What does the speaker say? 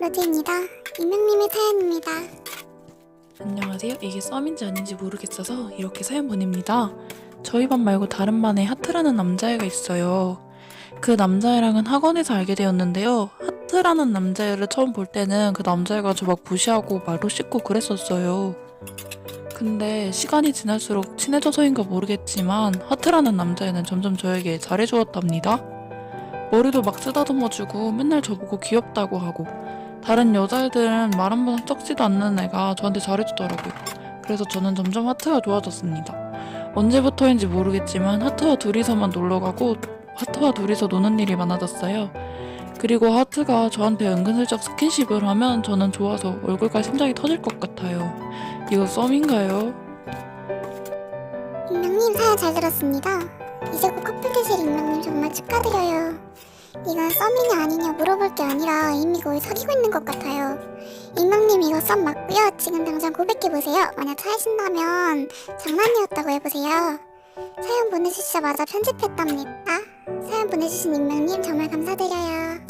로즈입니다. 익명님의 사연입니다. 안녕하세요. 이게 썸인지 아닌지 모르겠어서 이렇게 사연 보냅니다. 저희 반 말고 다른 반에 하트라는 남자애가 있어요. 그 남자애랑은 학원에서 알게 되었는데요. 하트라는 남자애를 처음 볼 때는 그 남자애가 저 막 무시하고 말도 씻고 그랬었어요. 근데 시간이 지날수록 친해져서인가 모르겠지만 하트라는 남자애는 점점 저에게 잘해주었답니다. 머리도 막 쓰다듬어주고 맨날 저보고 귀엽다고 하고, 다른 여자애들은 말 한 번 섞지도 않는 애가 저한테 잘해주더라고요. 그래서 저는 점점 하트가 좋아졌습니다. 언제부터인지 모르겠지만 하트와 둘이서만 놀러가고 하트와 둘이서 노는 일이 많아졌어요. 그리고 하트가 저한테 은근슬쩍 스킨십을 하면 저는 좋아서 얼굴과 심장이 터질 것 같아요. 이거 썸인가요? 익명님 사연 잘 들었습니다. 이제 곧 커플 되실 익명님 정말 축하드려요. 이건 썸이냐 아니냐 물어볼 게 아니라 이미 거의 사귀고 있는 것 같아요. 익명님 이거 썸 맞고요. 지금 당장 고백해보세요. 만약 차이신다면 장난이었다고 해보세요. 사연 보내주시자마자 편집했답니다. 사연 보내주신 익명님 정말 감사드려요.